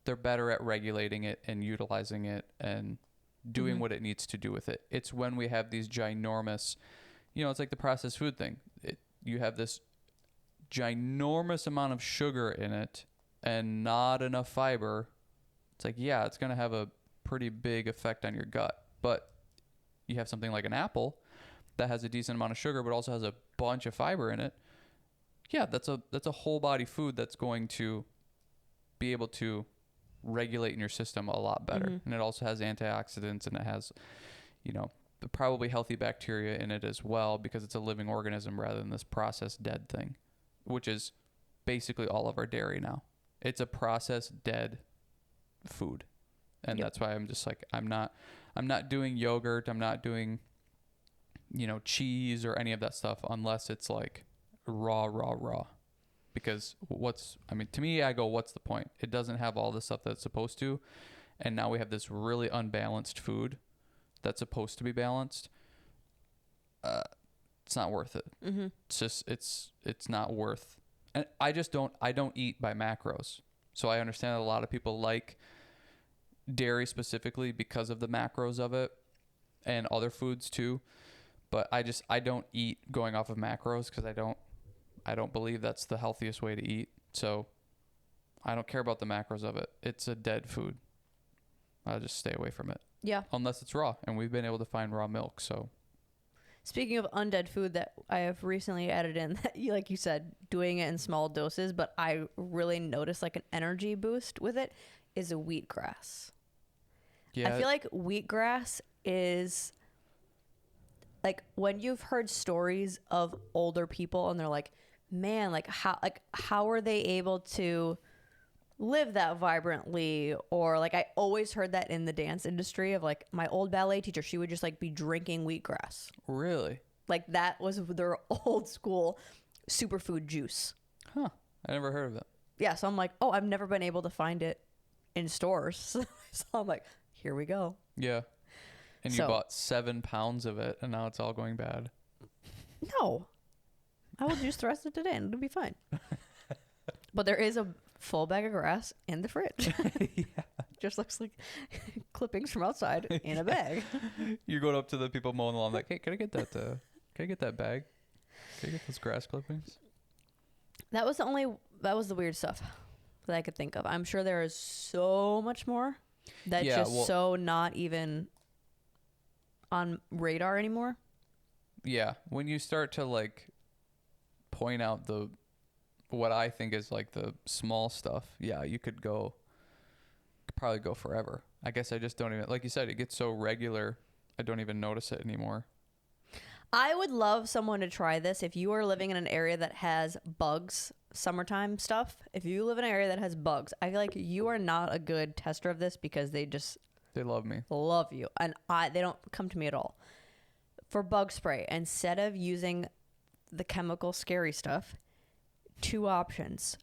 they're better at regulating it and utilizing it and doing mm-hmm. what it needs to do with it. It's when we have these ginormous, it's like the processed food thing. You have this ginormous amount of sugar in it and not enough fiber. It's like, yeah, it's going to have a pretty big effect on your gut. But you have something like an apple that has a decent amount of sugar but also has a bunch of fiber in it. Yeah, that's a whole body food that's going to be able to regulate in your system a lot better. Mm-hmm. And it also has antioxidants, and it has, probably healthy bacteria in it as well, because it's a living organism rather than this processed dead thing, which is basically all of our dairy now. It's a processed dead food. And that's why I'm just like, I'm not doing yogurt. I'm not doing, cheese or any of that stuff unless it's like raw. Because to me, I go, what's the point? It doesn't have all the stuff that it's supposed to. And now we have this really unbalanced food that's supposed to be balanced. It's not worth it. Mm-hmm. It's just, it's not worth. And I don't eat by macros. So I understand that a lot of people like dairy specifically because of the macros of it and other foods too. But I don't eat going off of macros because I don't believe that's the healthiest way to eat. So I don't care about the macros of it. It's a dead food. I'll just stay away from it. Yeah. Unless it's raw. And we've been able to find raw milk. So speaking of undead food that I have recently added in, that like you said, doing it in small doses, but I really noticed like an energy boost with it, is a wheatgrass. Yeah. I feel like wheatgrass is like when you've heard stories of older people and they're like, man, how are they able to live that vibrantly? Or like I always heard that in the dance industry of like my old ballet teacher, she would just like be drinking wheatgrass. Really? Like that was their old school superfood juice. Huh. I never heard of it. Yeah. So I'm like, oh, I've never been able to find it in stores. So I'm like, here we go. Yeah. And you bought 7 pounds of it and now it's all going bad. No. I will just the rest of it in. It'll be fine. But there is a full bag of grass in the fridge. Yeah. Just looks like clippings from outside in a bag. You're going up to the people mowing the lawn like, hey, can I get that bag? Can I get those grass clippings? That was the weird stuff that I could think of. I'm sure there is so much more that's so not even on radar anymore. Yeah. When you start to like point out what I think is like the small stuff, yeah, you could probably go forever. I guess I just don't even, like you said, it gets so regular, I don't even notice it anymore. I would love someone to try this. If you are living in an area that has bugs, summertime stuff, if you live in an area that has bugs, I feel like you are not a good tester of this because they love me. Love you. And they don't come to me at all. For bug spray, instead of using the chemical scary stuff, 2 options.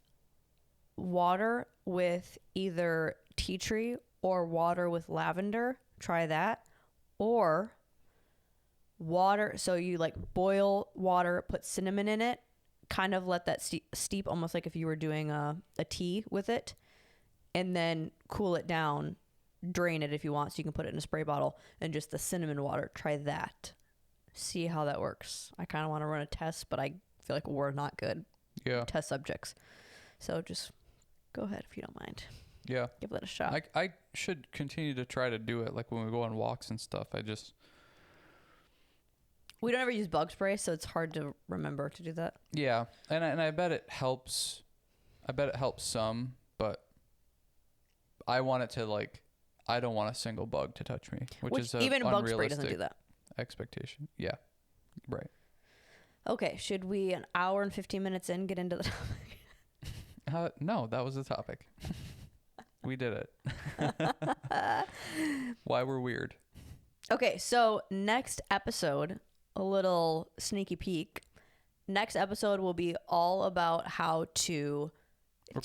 Water with either tea tree or water with lavender. Try that. Or water. So you like boil water, put cinnamon in it, kind of let that steep almost like if you were doing a tea with it, and then cool it down, drain it if you want, so you can put it in a spray bottle, and just the cinnamon water. Try that. See how that works. I kind of want to run a test, but I feel like we're not good test subjects. So just go ahead if you don't mind. Yeah. Give that a shot. I should continue to try to do it. Like when we go on walks and stuff, we don't ever use bug spray, so it's hard to remember to do that. Yeah. And I bet it helps. I bet it helps some, but I want it to like, I don't want a single bug to touch me, which is even bug spray doesn't do that. Expectation. Yeah. Right. Okay. Should we, an hour and 15 minutes in, get into the topic? No, that was the topic. We did it. Why we're weird. Okay. So next episode, a little sneaky peek. Next episode will be all about how to We're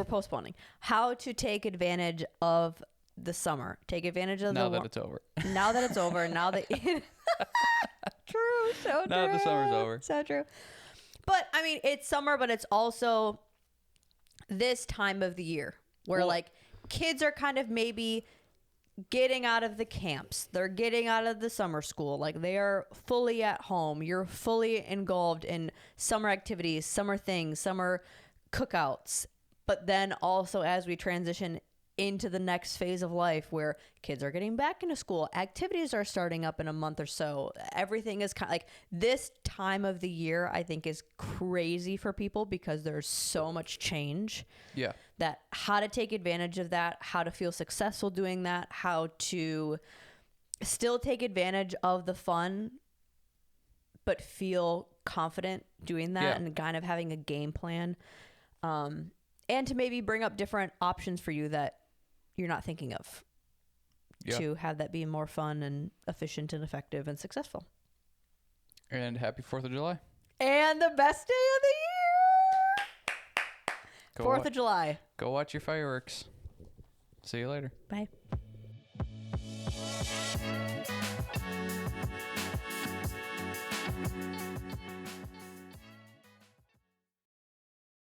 postponing. How to take advantage of the summer. Take advantage of now that it's over. Now that it's over. Now that true, so true. Now that the summer's over. So true. But I mean, it's summer, but it's also this time of the year where like kids are kind of maybe getting out of the camps. They're getting out of the summer school. Like they are fully at home. You're fully engulfed in summer activities, summer things, summer cookouts. But then also as we transition into the next phase of life where kids are getting back into school, activities are starting up in a month or so. Everything is kind of like this time of the year, I think is crazy for people because there's so much change. Yeah. That how to take advantage of that, how to feel successful doing that, how to still take advantage of the fun, but feel confident doing that and kind of having a game plan. And to maybe bring up different options for you that you're not thinking of to have that be more fun and efficient and effective and successful. And happy 4th of July. And the best day of the year. 4th of July. Go watch your fireworks. See you later. Bye.